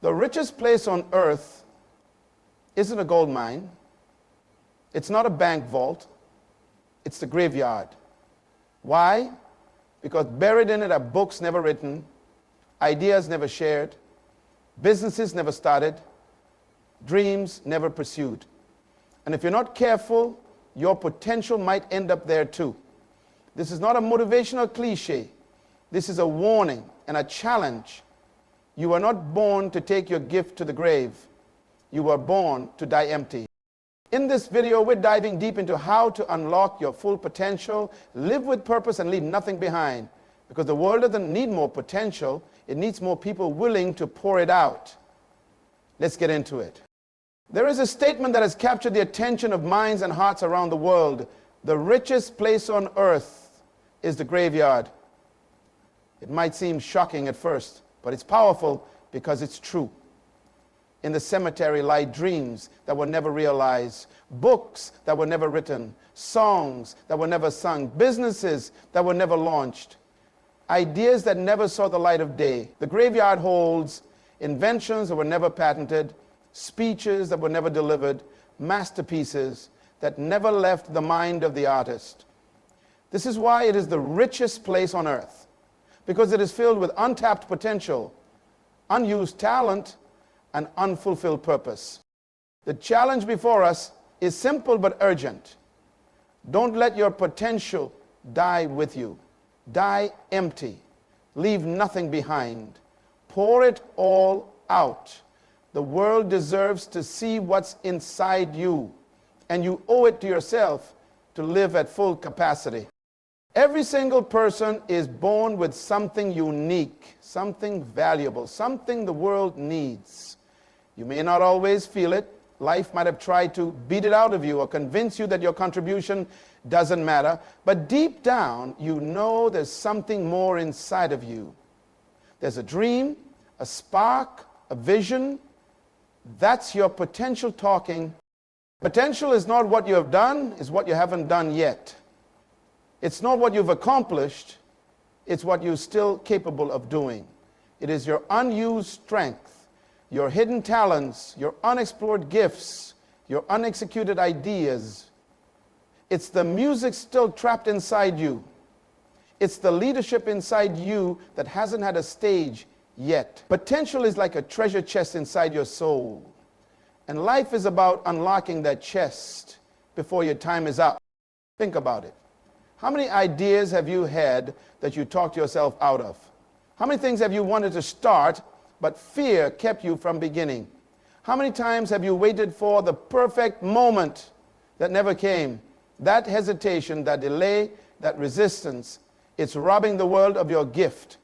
The richest place on earth isn't a gold mine. It's not a bank vault. It's the graveyard. Why? Because buried in it are books never written, ideas never shared, businesses never started, dreams never pursued. And if you're not careful, your potential might end up there too. This is not a motivational cliche. This is a warning and a challenge. You are not born to take your gift to the grave. You were born to die empty. In this video, we're diving deep into how to unlock your full potential, live with purpose, and leave nothing behind. Because the world doesn't need more potential, it needs more people willing to pour it out. Let's get into it. There is a statement that has captured the attention of minds and hearts around the world. The richest place on earth is the graveyard. It might seem shocking at first, but it's powerful because it's true. In the cemetery lie dreams that were never realized, books that were never written, songs that were never sung, businesses that were never launched, ideas that never saw the light of day. The graveyard holds inventions that were never patented, speeches that were never delivered, masterpieces that never left the mind of the artist. This is why it is the richest place on earth, because it is filled with untapped potential, unused talent, and unfulfilled purpose. The challenge before us is simple but urgent. Don't let your potential die with you. Die empty. Leave nothing behind. Pour it all out. The world deserves to see what's inside you, and you owe it to yourself to live at full capacity. Every single person is born with something unique, something valuable, something the world needs. You may not always feel it. Life might have tried to beat it out of you or convince you that your contribution doesn't matter. But deep down, you know there's something more inside of you. There's a dream, a spark, a vision. That's your potential talking. Potential is not what you have done, it's what you haven't done yet. It's not what you've accomplished, it's what you're still capable of doing. It is your unused strength, your hidden talents, your unexplored gifts, your unexecuted ideas. It's the music still trapped inside you. It's the leadership inside you that hasn't had a stage yet. Potential is like a treasure chest inside your soul. And life is about unlocking that chest before your time is up. Think about it. How many ideas have you had that you talked yourself out of? How many things have you wanted to start, but fear kept you from beginning? How many times have you waited for the perfect moment that never came? That hesitation, that delay, that resistance, it's robbing the world of your gift.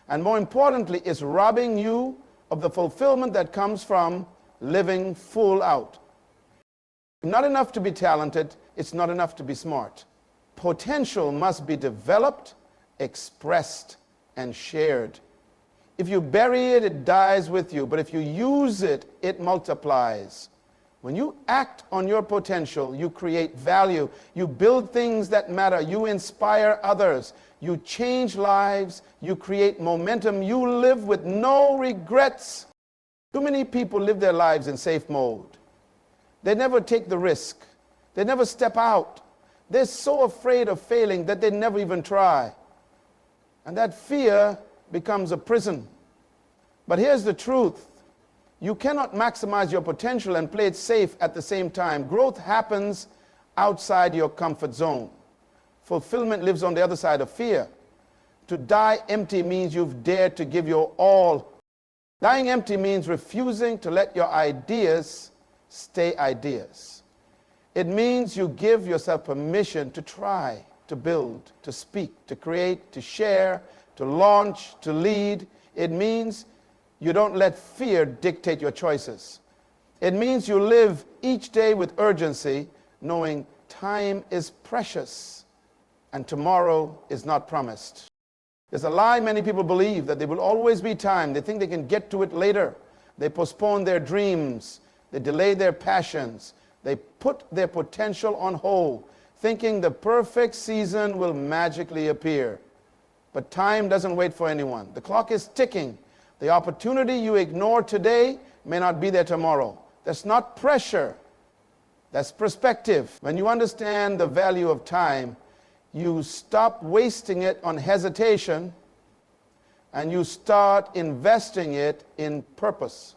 And more importantly, it's robbing you of the fulfillment that comes from living full out. Not enough to be talented, it's not enough to be smart. Potential must be developed, expressed, and shared. If you bury it, it dies with you. But if you use it, it multiplies. When you act on your potential, you create value. You build things that matter. You inspire others. You change lives. You create momentum. You live with no regrets. Too many people live their lives in safe mode. They never take the risk. They never step out. They're so afraid of failing that they never even try. And that fear becomes a prison. But here's the truth. You cannot maximize your potential and play it safe at the same time. Growth happens outside your comfort zone. Fulfillment lives on the other side of fear. To die empty means you've dared to give your all. Dying empty means refusing to let your ideas stay ideas. It means you give yourself permission to try, to build, to speak, to create, to share, to launch, to lead. It means you don't let fear dictate your choices. It means you live each day with urgency, knowing time is precious and tomorrow is not promised. There's a lie many people believe, that there will always be time. They think they can get to it later. They postpone their dreams. They delay their passions. They put their potential on hold, thinking the perfect season will magically appear. But time doesn't wait for anyone. The clock is ticking. The opportunity you ignore today may not be there tomorrow. That's not pressure. That's perspective. When you understand the value of time, you stop wasting it on hesitation and you start investing it in purpose.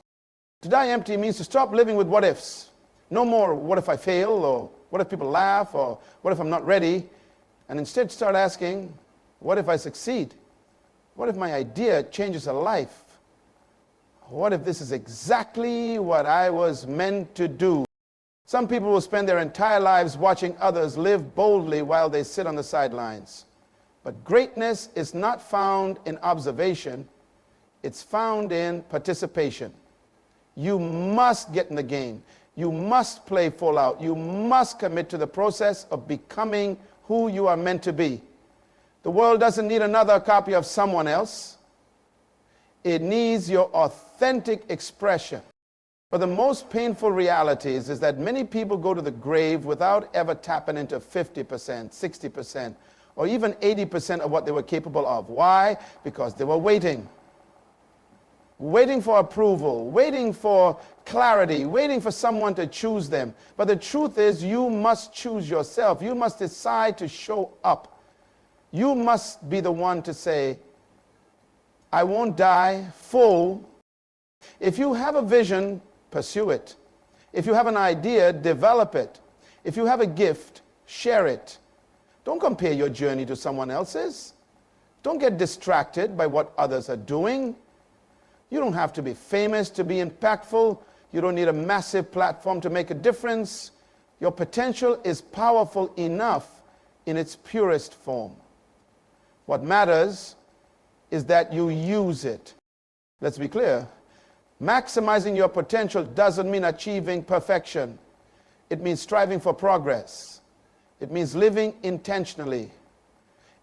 To die empty means to stop living with what ifs. No more what if I fail, or what if people laugh, or what if I'm not ready, and instead start asking, what if I succeed? What if my idea changes a life? What if this is exactly what I was meant to do? Some people will spend their entire lives watching others live boldly while they sit on the sidelines. But greatness is not found in observation, it's found in participation. You must get in the game. You must play full out. You must commit to the process of becoming who you are meant to be. The world doesn't need another copy of someone else. It needs your authentic expression. But the most painful reality is that many people go to the grave without ever tapping into 50%, 60%, or even 80% of what they were capable of. Why? Because they were waiting for approval, waiting for clarity, waiting for someone to choose them. But the truth is, you must choose yourself. You must decide to show up. You must be the one to say, I won't die full. If you have a vision, pursue it. If you have an idea, develop it. If you have a gift, share it. Don't compare your journey to someone else's. Don't get distracted by what others are doing. You don't have to be famous to be impactful. You don't need a massive platform to make a difference. Your potential is powerful enough in its purest form. What matters is that you use it. Let's be clear. Maximizing your potential doesn't mean achieving perfection. It means striving for progress. It means living intentionally.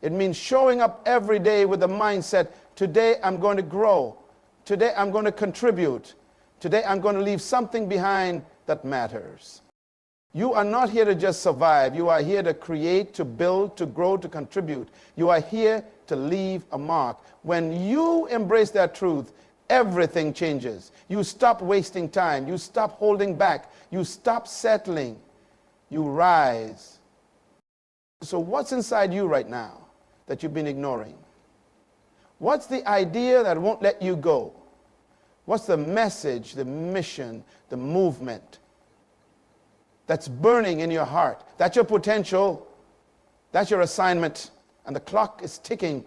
It means showing up every day with the mindset, today I'm going to grow. Today I'm going to contribute. Today I'm going to leave something behind that matters. You are not here to just survive. You are here to create, to build, to grow, to contribute. You are here to leave a mark. When you embrace that truth, everything changes. You stop wasting time. You stop holding back. You stop settling. You rise. So what's inside you right now that you've been ignoring? What's the idea that won't let you go? What's the message, the mission, the movement that's burning in your heart? That's your potential. That's your assignment. And the clock is ticking.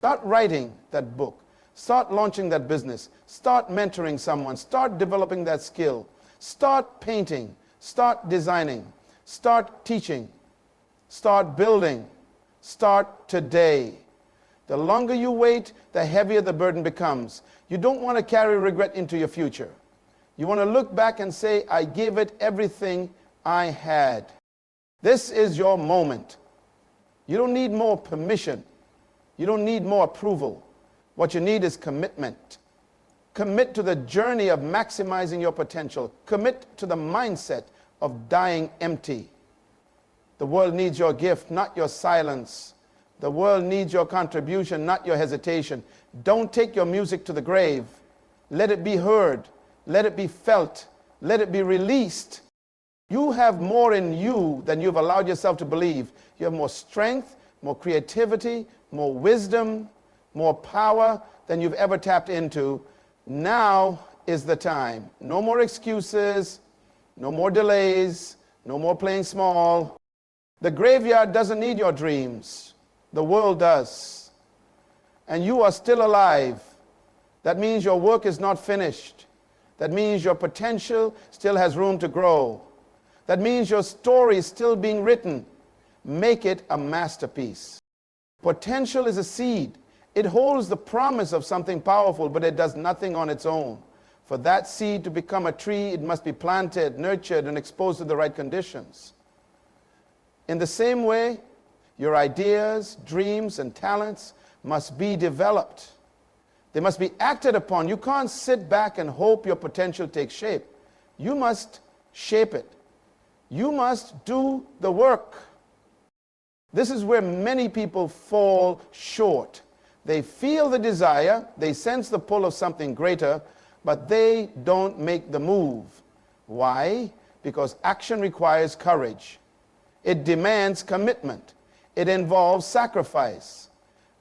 Start writing that book. Start launching that business. Start mentoring someone. Start developing that skill. Start painting. Start designing. Start teaching. Start building. Start today. The longer you wait, the heavier the burden becomes. You don't want to carry regret into your future. You want to look back and say, I gave it everything I had. This is your moment. You don't need more permission. You don't need more approval. What you need is commitment. Commit to the journey of maximizing your potential. Commit to the mindset of dying empty. The world needs your gift, not your silence. The world needs your contribution, not your hesitation. Don't take your music to the grave. Let it be heard. Let it be felt. Let it be released. You have more in you than you've allowed yourself to believe. You have more strength, more creativity, more wisdom, more power than you've ever tapped into. Now is the time. No more excuses, no more delays, no more playing small. The graveyard doesn't need your dreams. The world does. And you are still alive. That means your work is not finished. That means your potential still has room to grow. That means your story is still being written. Make it a masterpiece. Potential is a seed. It holds the promise of something powerful, but it does nothing on its own. For that seed to become a tree, it must be planted, nurtured, and exposed to the right conditions. In the same way, your ideas, dreams, and talents must be developed. They must be acted upon. You can't sit back and hope your potential takes shape. You must shape it. You must do the work. This is where many people fall short. They feel the desire, they sense the pull of something greater, but they don't make the move. Why? Because action requires courage. It demands commitment. It involves sacrifice.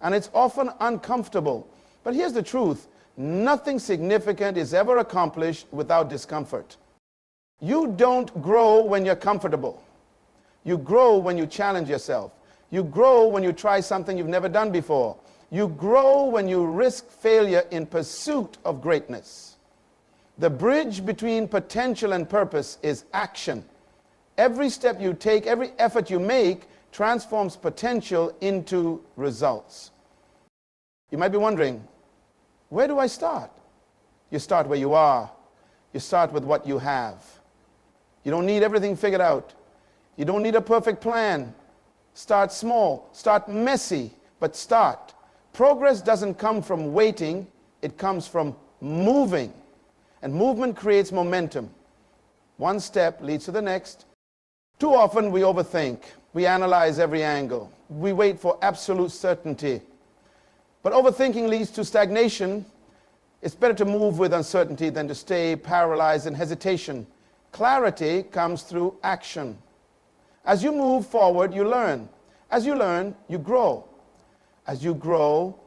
And it's often uncomfortable. But here's the truth. Nothing significant is ever accomplished without discomfort. You don't grow when you're comfortable. You grow when you challenge yourself. You grow when you try something you've never done before. You grow when you risk failure in pursuit of greatness. The bridge between potential and purpose is action. Every step you take, every effort you make, transforms potential into results. You might be wondering, where do I start? You start where you are. You start with what you have. You don't need everything figured out. You don't need a perfect plan. Start small. Start messy, but start. Progress doesn't come from waiting. It comes from moving. And movement creates momentum. One step leads to the next. Too often we overthink. We analyze every angle. We wait for absolute certainty. But overthinking leads to stagnation. It's better to move with uncertainty than to stay paralyzed in hesitation. Clarity comes through action. As you move forward, you learn. As you learn, you grow. As you grow,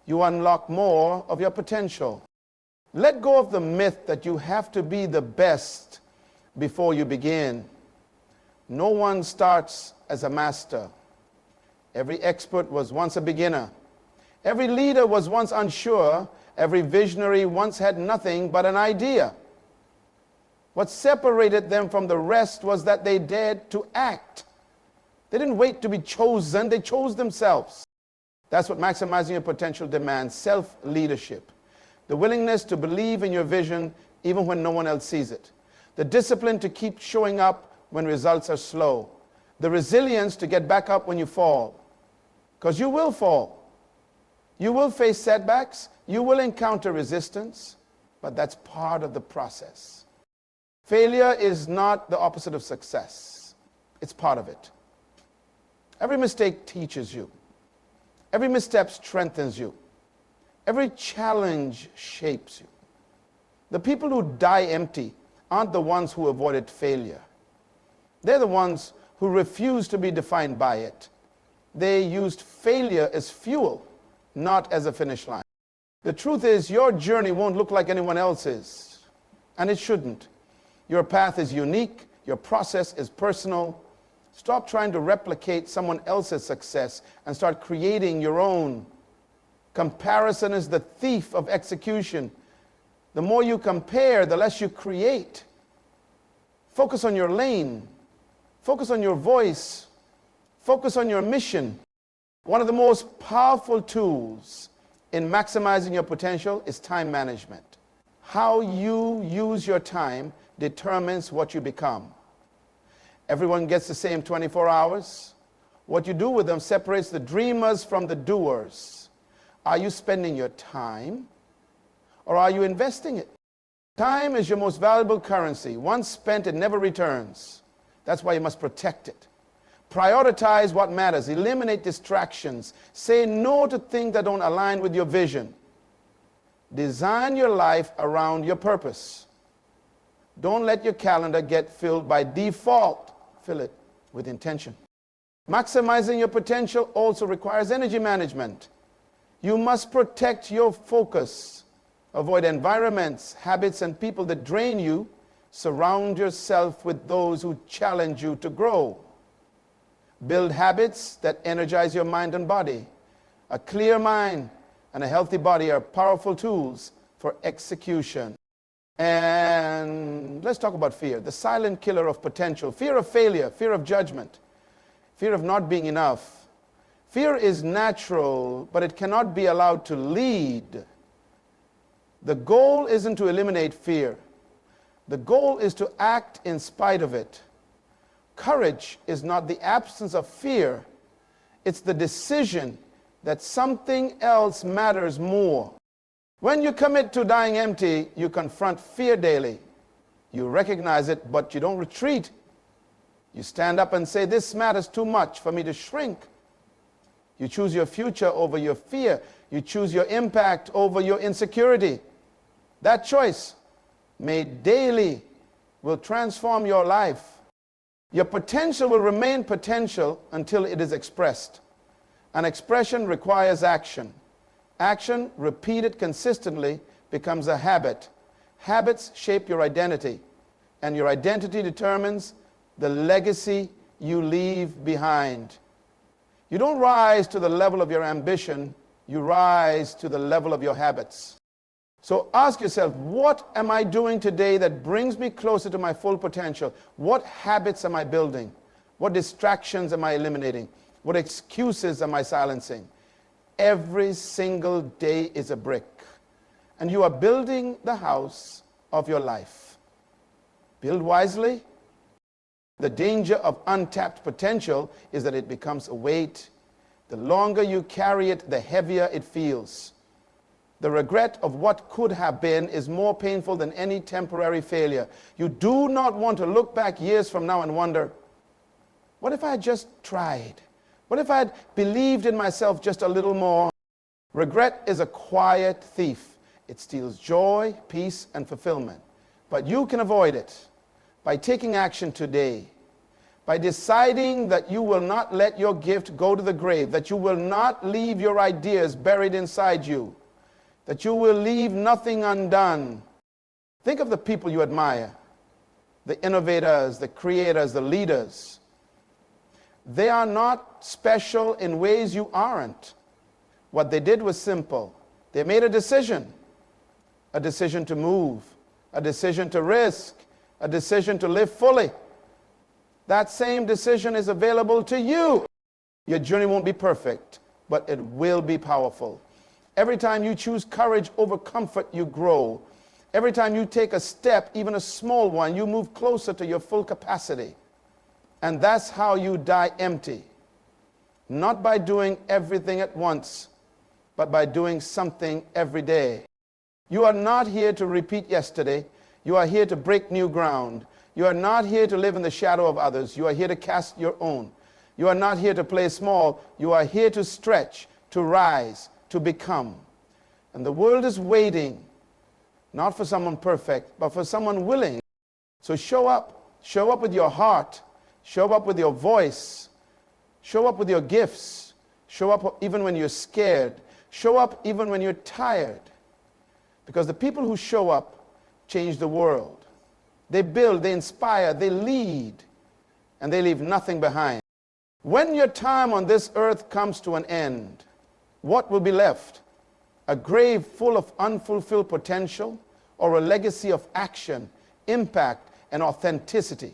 you unlock more of your potential. Let go of the myth that you have to be the best before you begin. No one starts as a master. Every expert was once a beginner. Every leader was once unsure. Every visionary once had nothing but an idea. What separated them from the rest was that they dared to act. They didn't wait to be chosen, they chose themselves. That's what maximizing your potential demands, self-leadership. The willingness to believe in your vision even when no one else sees it. The discipline to keep showing up when results are slow. The resilience to get back up when you fall. Because you will fall. You will face setbacks. You will encounter resistance. But that's part of the process. Failure is not the opposite of success. It's part of it. Every mistake teaches you. Every misstep strengthens you. Every challenge shapes you. The people who die empty aren't the ones who avoided failure. They're the ones who refused to be defined by it. They used failure as fuel, not as a finish line. The truth is, your journey won't look like anyone else's, and it shouldn't. Your path is unique. Your process is personal. Stop trying to replicate someone else's success and start creating your own. Comparison is the thief of execution. The more you compare, the less you create. Focus on your lane. Focus on your voice. Focus on your mission. One of the most powerful tools in maximizing your potential is time management. How you use your time determines what you become. Everyone gets the same 24 hours. What you do with them separates the dreamers from the doers. Are you spending your time, or are you investing it? Time is your most valuable currency. Once spent, it never returns. That's why you must protect it. Prioritize what matters. Eliminate distractions. Say no to things that don't align with your vision. Design your life around your purpose. Don't let your calendar get filled by default. Fill it with intention. Maximizing your potential also requires energy management. You must protect your focus. Avoid environments, habits, and people that drain you. Surround yourself with those who challenge you to grow. Build habits that energize your mind and body. A clear mind and a healthy body are powerful tools for execution. And let's talk about fear, the silent killer of potential. Fear of failure, fear of judgment, fear of not being enough. Fear is natural, but it cannot be allowed to lead. The goal isn't to eliminate fear. The goal is to act in spite of it. Courage is not the absence of fear. It's the decision that something else matters more. When you commit to dying empty, you confront fear daily. You recognize it, but you don't retreat. You stand up and say, this matters too much for me to shrink. You choose your future over your fear. You choose your impact over your insecurity. That choice, made daily, will transform your life. Your potential will remain potential until it is expressed. An expression requires action. Action, repeated consistently, becomes a habit. Habits shape your identity, and your identity determines the legacy you leave behind. You don't rise to the level of your ambition, you rise to the level of your habits. So ask yourself, what am I doing today that brings me closer to my full potential? What habits am I building? What distractions am I eliminating? What excuses am I silencing? Every single day is a brick, and you are building the house of your life. Build wisely. The danger of untapped potential is that it becomes a weight. The longer you carry it, the heavier it feels. The regret of what could have been is more painful than any temporary failure. You do not want to look back years from now and wonder, what if I had just tried? What if I had believed in myself just a little more? Regret is a quiet thief. It steals joy, peace, and fulfillment. But you can avoid it by taking action today, by deciding that you will not let your gift go to the grave, that you will not leave your ideas buried inside you, that you will leave nothing undone. Think of the people you admire, the innovators, the creators, the leaders. They are not special in ways you aren't. What they did was simple. They made a decision to move, a decision to risk, a decision to live fully. That same decision is available to you. Your journey won't be perfect, but it will be powerful. Every time you choose courage over comfort, you grow. Every time you take a step, even a small one, you move closer to your full capacity. And that's how you die empty. Not by doing everything at once, but by doing something every day. You are not here to repeat yesterday. You are here to break new ground. You are not here to live in the shadow of others. You are here to cast your own. You are not here to play small. You are here to stretch, to rise, to become. And the world is waiting, not for someone perfect, but for someone willing. So show up. Show up with your heart. Show up with your voice. Show up with your gifts. Show up even when you're scared. Show up even when you're tired. Because the people who show up change the world. They build, they inspire, they lead, and they leave nothing behind. When your time on this earth comes to an end, what will be left? A grave full of unfulfilled potential, or a legacy of action, impact, and authenticity?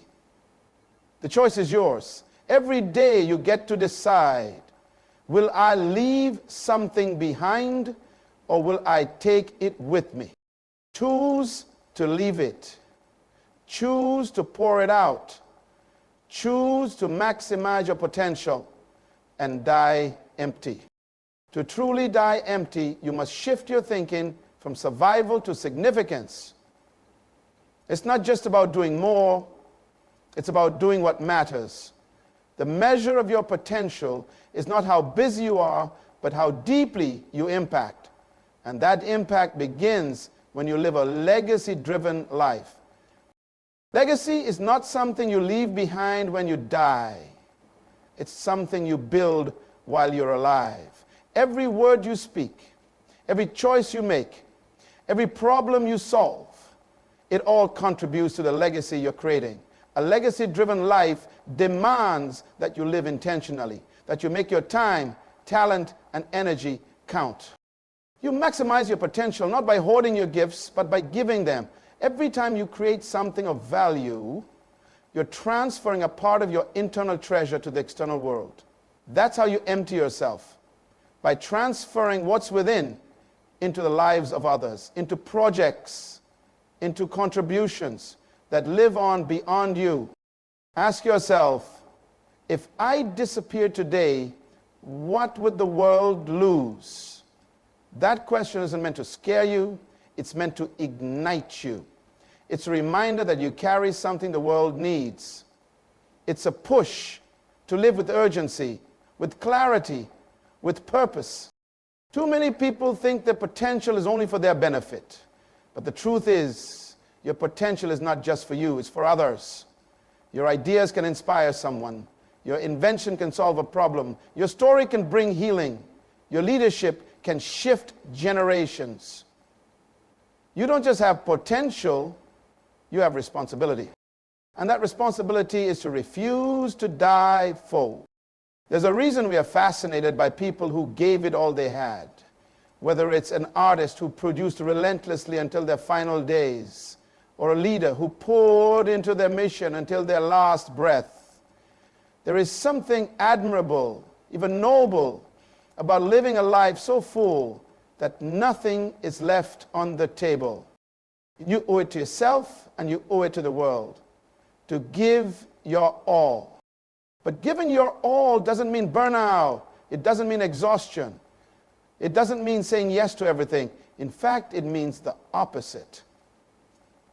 The choice is yours. Every day you get to decide, will I leave something behind, or will I take it with me? Choose to leave it. Choose to pour it out. Choose to maximize your potential and die empty. To truly die empty, you must shift your thinking from survival to significance. It's not just about doing more, it's about doing what matters. The measure of your potential is not how busy you are, but how deeply you impact. And that impact begins when you live a legacy-driven life. Legacy is not something you leave behind when you die. It's something you build while you're alive. Every word you speak, every choice you make, every problem you solve, it all contributes to the legacy you're creating. A legacy-driven life demands that you live intentionally, that you make your time, talent, and energy count. You maximize your potential not by hoarding your gifts, but by giving them. Every time you create something of value, you're transferring a part of your internal treasure to the external world. That's how you empty yourself, by transferring what's within into the lives of others, into projects, into contributions that live on beyond you. Ask yourself, if I disappeared today, what would the world lose? That question isn't meant to scare you, it's meant to ignite you. It's a reminder that you carry something the world needs. It's a push to live with urgency, with clarity, with purpose. Too many people think their potential is only for their benefit. But the truth is, your potential is not just for you, it's for others. Your ideas can inspire someone. Your invention can solve a problem. Your story can bring healing. Your leadership can shift generations. You don't just have potential, you have responsibility. And that responsibility is to refuse to die full. There's a reason we are fascinated by people who gave it all they had. Whether it's an artist who produced relentlessly until their final days, or a leader who poured into their mission until their last breath. There is something admirable, even noble, about living a life so full that nothing is left on the table. You owe it to yourself and you owe it to the world to give your all. But giving your all doesn't mean burnout. It doesn't mean exhaustion. It doesn't mean saying yes to everything. In fact, it means the opposite.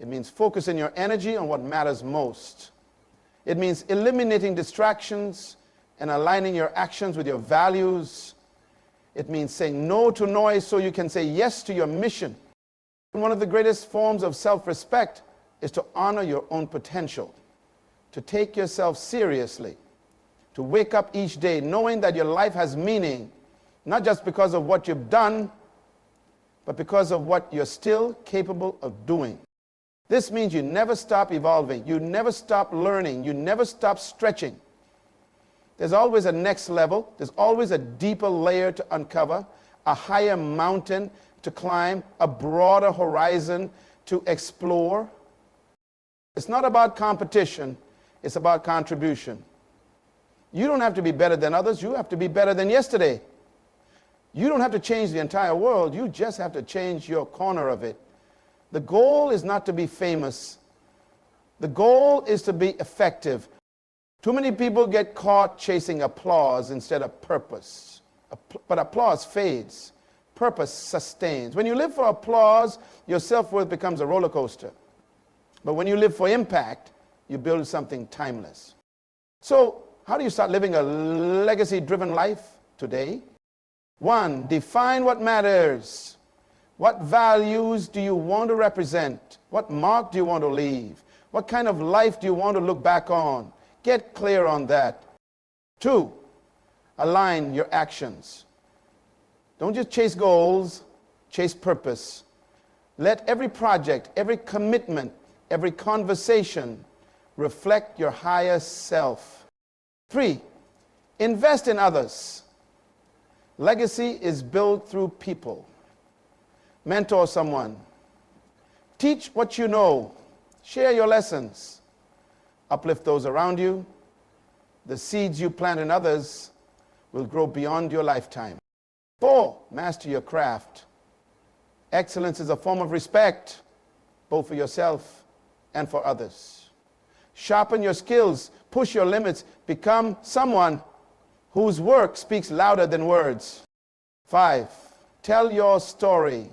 It means focusing your energy on what matters most. It means eliminating distractions and aligning your actions with your values. It means saying no to noise so you can say yes to your mission. And one of the greatest forms of self-respect is to honor your own potential, to take yourself seriously, to wake up each day knowing that your life has meaning, not just because of what you've done, but because of what you're still capable of doing. This means you never stop evolving, you never stop learning, you never stop stretching. There's always a next level, there's always a deeper layer to uncover, a higher mountain to climb, a broader horizon to explore. It's not about competition, it's about contribution. You don't have to be better than others, you have to be better than yesterday. You don't have to change the entire world, you just have to change your corner of it. The goal is not to be famous. The goal is to be effective. Too many people get caught chasing applause instead of purpose. But applause fades. Purpose sustains. When you live for applause, your self-worth becomes a roller coaster. But when you live for impact, you build something timeless. So, how do you start living a legacy-driven life today? 1, define what matters. What values do you want to represent? What mark do you want to leave? What kind of life do you want to look back on? Get clear on that. 2, align your actions. Don't just chase goals, chase purpose. Let every project, every commitment, every conversation reflect your higher self. 3, invest in others. Legacy is built through people. Mentor someone. Teach what you know. Share your lessons. Uplift those around you. The seeds you plant in others will grow beyond your lifetime. 4, master your craft. Excellence is a form of respect, both for yourself and for others. Sharpen your skills. Push your limits. Become someone whose work speaks louder than words. 5, tell your story.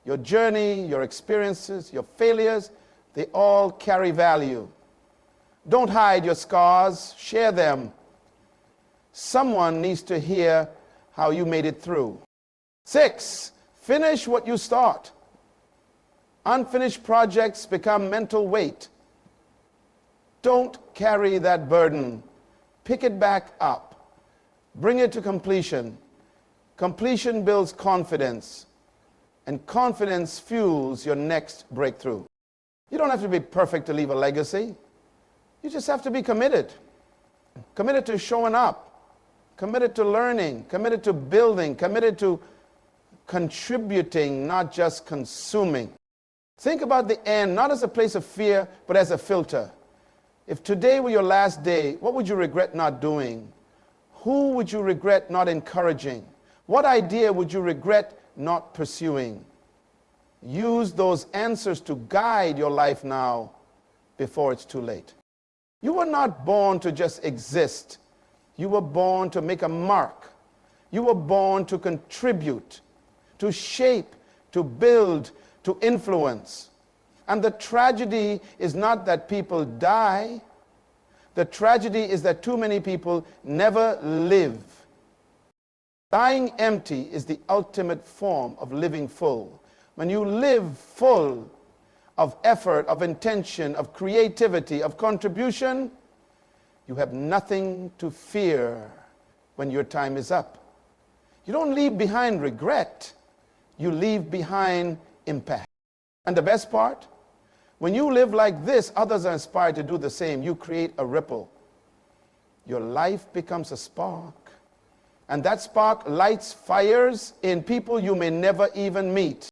Your journey, your experiences, your failures, they all carry value. Don't hide your scars, share them. Someone needs to hear how you made it through. 6, finish what you start. Unfinished projects become mental weight. Don't carry that burden. Pick it back up. Bring it to completion. Completion builds confidence. And confidence fuels your next breakthrough. You don't have to be perfect to leave a legacy. You just have to be committed. Committed to showing up. Committed to learning. Committed to building. Committed to contributing, not just consuming. Think about the end, not as a place of fear, but as a filter. If today were your last day, what would you regret not doing? Who would you regret not encouraging? What idea would you regret not pursuing? Use those answers to guide your life now before it's too late. You were not born to just exist. You were born to make a mark. You were born to contribute, to shape, to build, to influence. And the tragedy is not that people die. The tragedy is that too many people never live. Dying empty is the ultimate form of living full. When you live full of effort, of intention, of creativity, of contribution, you have nothing to fear when your time is up. You don't leave behind regret. You leave behind impact. And the best part, when you live like this, others are inspired to do the same. You create a ripple. Your life becomes a spark. And that spark lights fires in people you may never even meet.